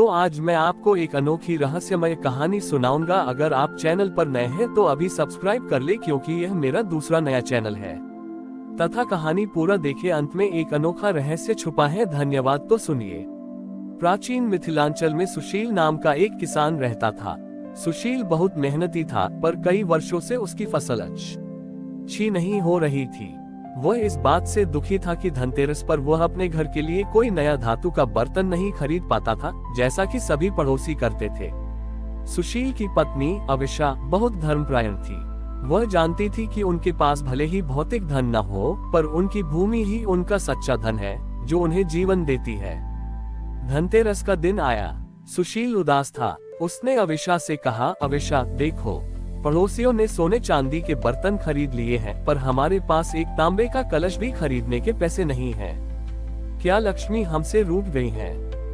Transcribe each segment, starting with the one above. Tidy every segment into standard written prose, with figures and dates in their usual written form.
तो आज मैं आपको एक अनोखी रहस्यमय कहानी सुनाऊंगा। अगर आप चैनल पर नए हैं तो अभी सब्सक्राइब कर ले, क्योंकि यह मेरा दूसरा नया चैनल है। तथा कहानी पूरा देखे, अंत में एक अनोखा रहस्य छुपा है। धन्यवाद। तो सुनिए। प्राचीन मिथिलांचल में सुशील नाम का एक किसान रहता था। सुशील बहुत मेहनती था, पर कई वर्षों से उसकी फसल अच्छी नहीं हो रही थी। वह इस बात से दुखी था कि धनतेरस पर वह अपने घर के लिए कोई नया धातु का बर्तन नहीं खरीद पाता था, जैसा कि सभी पड़ोसी करते थे। सुशील की पत्नी अविशा बहुत धर्मपरायण थी। वह जानती थी कि उनके पास भले ही भौतिक धन न हो, पर उनकी भूमि ही उनका सच्चा धन है, जो उन्हें जीवन देती है। धनतेरस का दिन आया। सुशील उदास था। उसने अविशा से कहा, अविशा देखो, पड़ोसियों ने सोने चांदी के बर्तन खरीद लिए हैं, पर हमारे पास एक तांबे का कलश भी खरीदने के पैसे नहीं हैं। क्या लक्ष्मी हमसे रूठ गई है?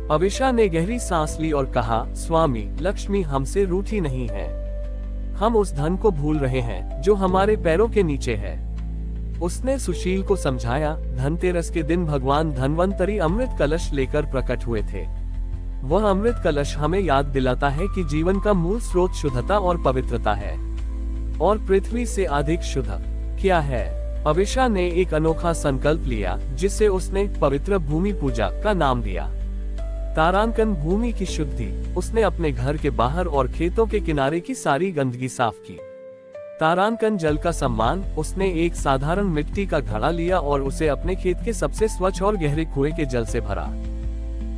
अविशा ने गहरी सांस ली और कहा, स्वामी, लक्ष्मी हमसे रूठी नहीं है। हम उस धन को भूल रहे हैं जो हमारे पैरों के नीचे है। उसने सुशील को समझाया, धनतेरस के दिन भगवान धन्वंतरी अमृत कलश लेकर प्रकट हुए थे। वह अमृत कलश हमें याद दिलाता है कि जीवन का मूल स्रोत शुद्धता और पवित्रता है, और पृथ्वी से अधिक शुद्ध क्या है? अविशा ने एक अनोखा संकल्प लिया, जिसे उसने पवित्र भूमि पूजा का नाम दिया। तारांकन भूमि की शुद्धि। उसने अपने घर के बाहर और खेतों के किनारे की सारी गंदगी साफ की। तारांकन जल का सम्मान। उसने एक साधारण मिट्टी का घड़ा लिया और उसे अपने खेत के सबसे स्वच्छ और गहरे कुएं के जल से भरा।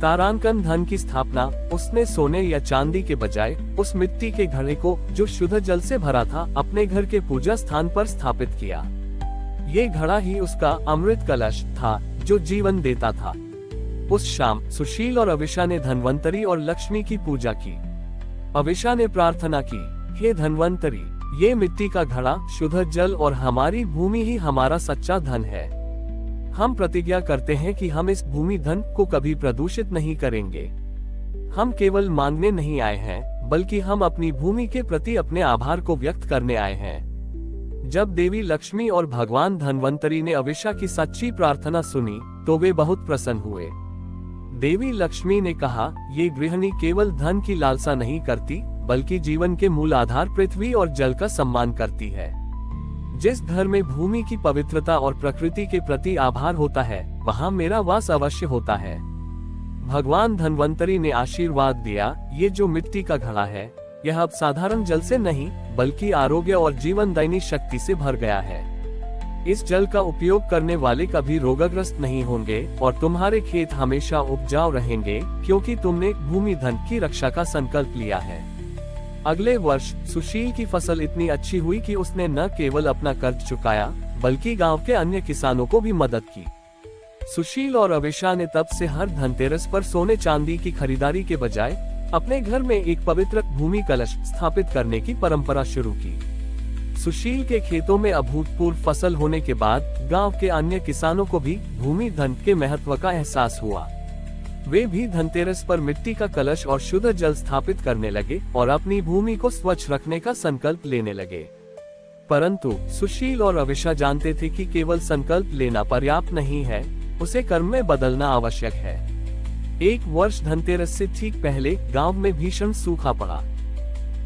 तारांकन धन की स्थापना। उसने सोने या चांदी के बजाय उस मिट्टी के घड़े को, जो शुद्ध जल से भरा था, अपने घर के पूजा स्थान पर स्थापित किया। ये घड़ा ही उसका अमृत कलश था, जो जीवन देता था। उस शाम सुशील और अविशा ने धन्वंतरी और लक्ष्मी की पूजा की। अविशा ने प्रार्थना की, हे धन्वंतरी, ये मिट्टी का घड़ा, शुद्ध जल और हमारी भूमि ही हमारा सच्चा धन है। हम प्रतिज्ञा करते हैं कि हम इस भूमि धन को कभी प्रदूषित नहीं करेंगे। हम केवल मांगने नहीं आए हैं, बल्कि हम अपनी भूमि के प्रति अपने आभार को व्यक्त करने आए हैं। जब देवी लक्ष्मी और भगवान धन्वंतरी ने अविशा की सच्ची प्रार्थना सुनी, तो वे बहुत प्रसन्न हुए। देवी लक्ष्मी ने कहा, ये गृहिणी केवल धन की लालसा नहीं करती, बल्कि जीवन के मूल आधार पृथ्वी और जल का सम्मान करती है। जिस घर में भूमि की पवित्रता और प्रकृति के प्रति आभार होता है, वहाँ मेरा वास अवश्य होता है। भगवान धन्वंतरी ने आशीर्वाद दिया, ये जो मिट्टी का घड़ा है, यह अब साधारण जल से नहीं, बल्कि आरोग्य और जीवनदायिनी शक्ति से भर गया है। इस जल का उपयोग करने वाले कभी रोगग्रस्त नहीं होंगे, और तुम्हारे खेत हमेशा उपजाऊ रहेंगे, क्योंकि तुमने भूमि धन की रक्षा का संकल्प लिया है। अगले वर्ष सुशील की फसल इतनी अच्छी हुई कि उसने न केवल अपना कर्ज चुकाया, बल्कि गांव के अन्य किसानों को भी मदद की। सुशील और अविशा ने तब से हर धनतेरस पर सोने चांदी की खरीदारी के बजाय अपने घर में एक पवित्र भूमि कलश स्थापित करने की परंपरा शुरू की। सुशील के खेतों में अभूतपूर्व फसल होने के बाद गांव के अन्य किसानों को भी भूमि धन के महत्व का एहसास हुआ। वे भी धनतेरस पर मिट्टी का कलश और शुद्ध जल स्थापित करने लगे और अपनी भूमि को स्वच्छ रखने का संकल्प लेने लगे। परंतु सुशील और अविशा जानते थे कि केवल संकल्प लेना पर्याप्त नहीं है, उसे कर्म में बदलना आवश्यक है। एक वर्ष धनतेरस से ठीक पहले गांव में भीषण सूखा पड़ा।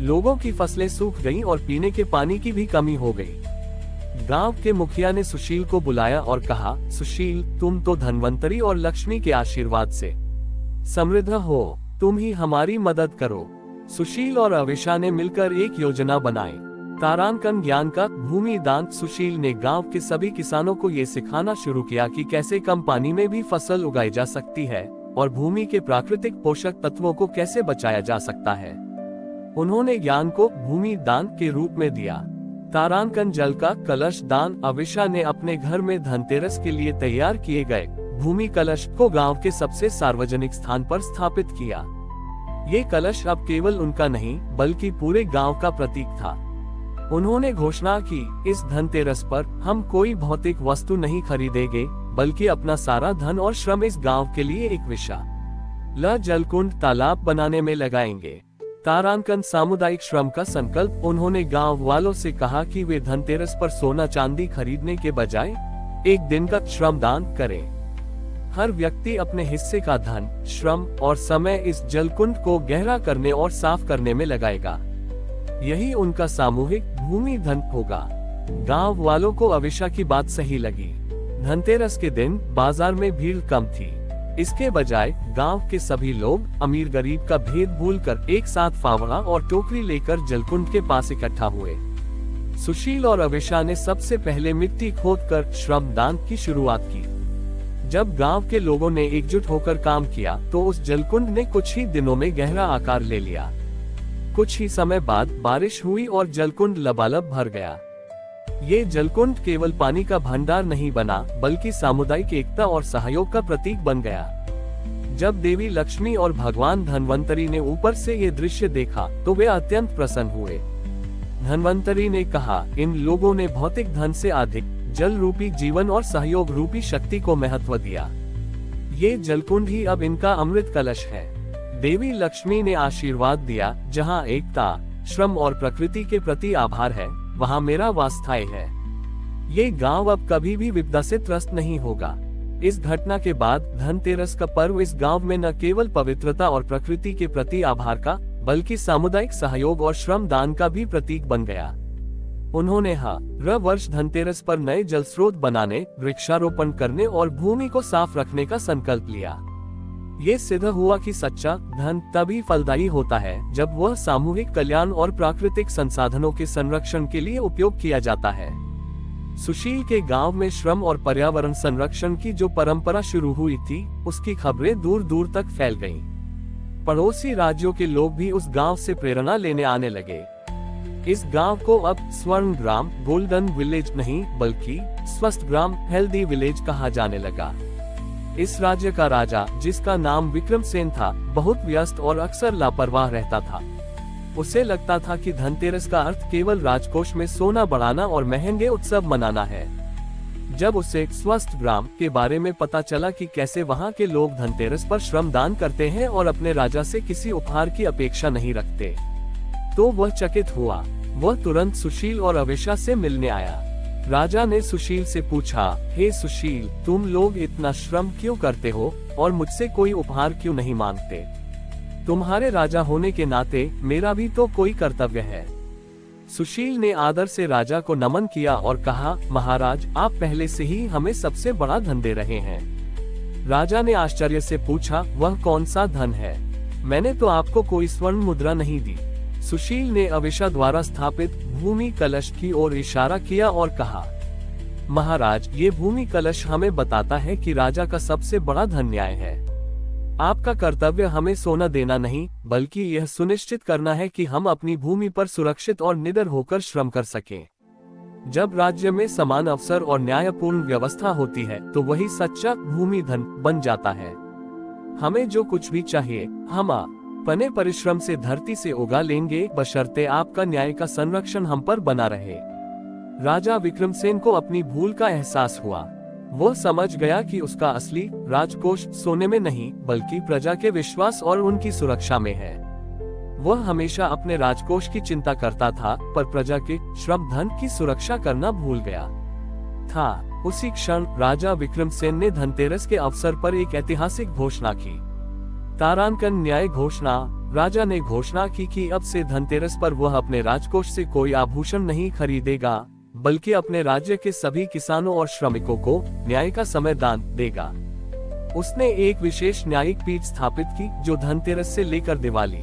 लोगों की फसलें सूख गईं और पीने के पानी की भी कमी हो गई। गांव के मुखिया ने सुशील को बुलाया और कहा, सुशील, तुम तो धन्वंतरी और लक्ष्मी के आशीर्वाद से समृद्ध हो, तुम ही हमारी मदद करो। सुशील और अविशा ने मिलकर एक योजना बनाई, तारांकन ज्ञान का भूमि दान। सुशील ने गांव के सभी किसानों को ये सिखाना शुरू किया कि कैसे कम पानी में भी फसल उगाई जा सकती है, और भूमि के प्राकृतिक पोषक तत्वों को कैसे बचाया जा सकता है। उन्होंने ज्ञान को भूमि दान के रूप में दिया। तारांकन जल का कलश दान। अविशा ने अपने घर में धनतेरस के लिए तैयार किए गए भूमि कलश को गांव के सबसे सार्वजनिक स्थान पर स्थापित किया। ये कलश अब केवल उनका नहीं, बल्कि पूरे गांव का प्रतीक था। उन्होंने घोषणा की, इस धनतेरस पर हम कोई भौतिक वस्तु नहीं खरीदेंगे, बल्कि अपना सारा धन और श्रम इस गांव के लिए एक विशाल जलकुंड तालाब बनाने में लगाएंगे। तारांकन सामुदायिक श्रम का संकल्प। उन्होंने गांव वालों से कहा कि वे धनतेरस पर सोना चांदी खरीदने के बजाय एक दिन का श्रम दान करें। हर व्यक्ति अपने हिस्से का धन, श्रम और समय इस जलकुंड को गहरा करने और साफ करने में लगाएगा। यही उनका सामूहिक भूमि धन होगा। गांव वालों को अविशा की बात सही लगी। धनतेरस के दिन बाजार में भीड़ कम थी। इसके बजाय गांव के सभी लोग अमीर गरीब का भेद भूलकर एक साथ फावड़ा और टोकरी लेकर जलकुंड के पास इकट्ठा हुए। सुशील और अविशा ने सबसे पहले मिट्टी खोदकर श्रमदान की शुरुआत की। जब गांव के लोगों ने एकजुट होकर काम किया तो उस जलकुंड ने कुछ ही दिनों में गहरा आकार ले लिया। कुछ ही समय बाद बारिश हुई और जलकुंड लबालब भर गया। ये जलकुंड केवल पानी का भंडार नहीं बना, बल्कि सामुदायिक एकता और सहयोग का प्रतीक बन गया। जब देवी लक्ष्मी और भगवान धन्वंतरी ने ऊपर से ये दृश्य देखा तो वे अत्यंत प्रसन्न हुए। धन्वंतरी ने कहा, इन लोगों ने भौतिक धन से अधिक जल रूपी जीवन और सहयोग रूपी शक्ति को महत्व दिया। ये जलकुंड ही अब इनका अमृत कलश है। देवी लक्ष्मी ने आशीर्वाद दिया, जहाँ एकता, श्रम और प्रकृति के प्रति आभार है, वहाँ मेरा वास स्थायी है। ये गांव अब कभी भी विपदा से त्रस्त नहीं होगा। इस घटना के बाद धनतेरस का पर्व इस गांव में न केवल पवित्रता और प्रकृति के प्रति आभार का, बल्कि सामुदायिक सहयोग और श्रम दान का भी प्रतीक बन गया। उन्होंने हर वर्ष धनतेरस पर नए जल स्रोत बनाने, वृक्षारोपण करने और भूमि को साफ रखने का संकल्प लिया। ये सिद्ध हुआ कि सच्चा धन तभी फलदायी होता है जब वह सामूहिक कल्याण और प्राकृतिक संसाधनों के संरक्षण के लिए उपयोग किया जाता है। सुशील के गांव में श्रम और पर्यावरण संरक्षण की जो परंपरा शुरू हुई थी, उसकी खबरें दूर दूर तक फैल गईं। पड़ोसी राज्यों के लोग भी उस गांव से प्रेरणा लेने आने लगे। इस गांव को अब स्वर्ण ग्राम, गोल्डन विलेज नहीं बल्कि स्वस्थ ग्राम, हेल्दी विलेज कहा जाने लगा। इस राज्य का राजा, जिसका नाम विक्रमसेन था, बहुत व्यस्त और अक्सर लापरवाह रहता था। उसे लगता था कि धनतेरस का अर्थ केवल राजकोष में सोना बढ़ाना और महंगे उत्सव मनाना है। जब उसे स्वस्थ ग्राम के बारे में पता चला कि कैसे वहाँ के लोग धनतेरस पर श्रम दान करते हैं और अपने राजा से किसी उपहार की अपेक्षा नहीं रखते, तो वह चकित हुआ। वह तुरंत सुशील और अविशा से मिलने आया। राजा ने सुशील से पूछा, हे सुशील, तुम लोग इतना श्रम क्यों करते हो और मुझसे कोई उपहार क्यों नहीं मांगते? तुम्हारे राजा होने के नाते मेरा भी तो कोई कर्तव्य है। सुशील ने आदर से राजा को नमन किया और कहा, महाराज, आप पहले से ही हमें सबसे बड़ा धन दे रहे हैं। राजा ने आश्चर्य से पूछा, वह कौन सा धन है? मैंने तो आपको कोई स्वर्ण मुद्रा नहीं दी। सुशील ने अविशा द्वारा स्थापित भूमि कलश की ओर इशारा किया और कहा, महाराज, ये भूमि कलश हमें बताता है कि राजा का सबसे बड़ा धन न्याय है। आपका कर्तव्य हमें सोना देना नहीं, बल्कि यह सुनिश्चित करना है कि हम अपनी भूमि पर सुरक्षित और निडर होकर श्रम कर सकें। जब राज्य में समान अवसर और न्यायपूर्ण व्यवस्था होती है तो वही सच्चा भूमि धन बन जाता है। हमें जो कुछ भी चाहिए हम अपने परिश्रम से धरती से उगा लेंगे, बशर्ते आपका न्याय का संरक्षण हम पर बना रहे। राजा विक्रमसेन को अपनी भूल का एहसास हुआ। वह समझ गया कि उसका असली राजकोष सोने में नहीं बल्कि प्रजा के विश्वास और उनकी सुरक्षा में है। वह हमेशा अपने राजकोष की चिंता करता था, पर प्रजा के श्रम धन की सुरक्षा करना भूल गया था। उसी क्षण राजा विक्रमसेन ने धनतेरस के अवसर पर एक ऐतिहासिक घोषणा की, तारांकन न्याय घोषणा। राजा ने घोषणा की कि अब से धनतेरस पर वह अपने राजकोष से कोई आभूषण नहीं खरीदेगा, बल्कि अपने राज्य के सभी किसानों और श्रमिकों को न्याय का समय दान देगा। उसने एक विशेष न्यायिक पीठ स्थापित की जो धनतेरस से लेकर दिवाली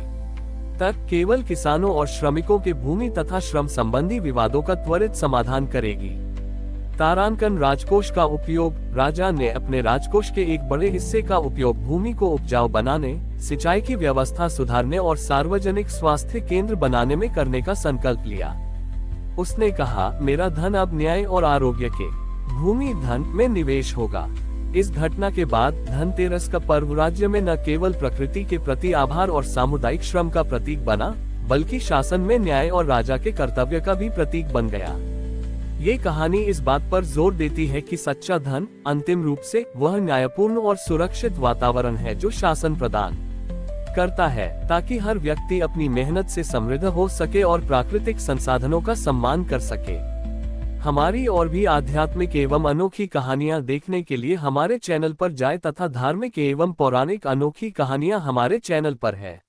तक केवल किसानों और श्रमिकों के भूमि तथा श्रम संबंधी विवादों का त्वरित समाधान करेगी। तारांकन राजकोष का उपयोग। राजा ने अपने राजकोष के एक बड़े हिस्से का उपयोग भूमि को उपजाऊ बनाने, सिंचाई की व्यवस्था सुधारने और सार्वजनिक स्वास्थ्य केंद्र बनाने में करने का संकल्प लिया। उसने कहा, मेरा धन अब न्याय और आरोग्य के भूमि धन में निवेश होगा। इस घटना के बाद धनतेरस का पर्व राज्य में न केवल प्रकृति के प्रति आभार और सामुदायिक श्रम का प्रतीक बना, बल्कि शासन में न्याय और राजा के कर्तव्य का भी प्रतीक बन गया। ये कहानी इस बात पर जोर देती है कि सच्चा धन अंतिम रूप से वह न्यायपूर्ण और सुरक्षित वातावरण है जो शासन प्रदान करता है, ताकि हर व्यक्ति अपनी मेहनत से समृद्ध हो सके और प्राकृतिक संसाधनों का सम्मान कर सके। हमारी और भी आध्यात्मिक एवं अनोखी कहानियां देखने के लिए हमारे चैनल पर जाएं तथा धार्मिक एवं पौराणिक अनोखी कहानियां हमारे चैनल पर है।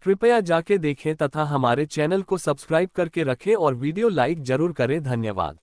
कृपया जाके देखें तथा हमारे चैनल को सब्सक्राइब करके रखें और वीडियो लाइक जरूर करें। धन्यवाद।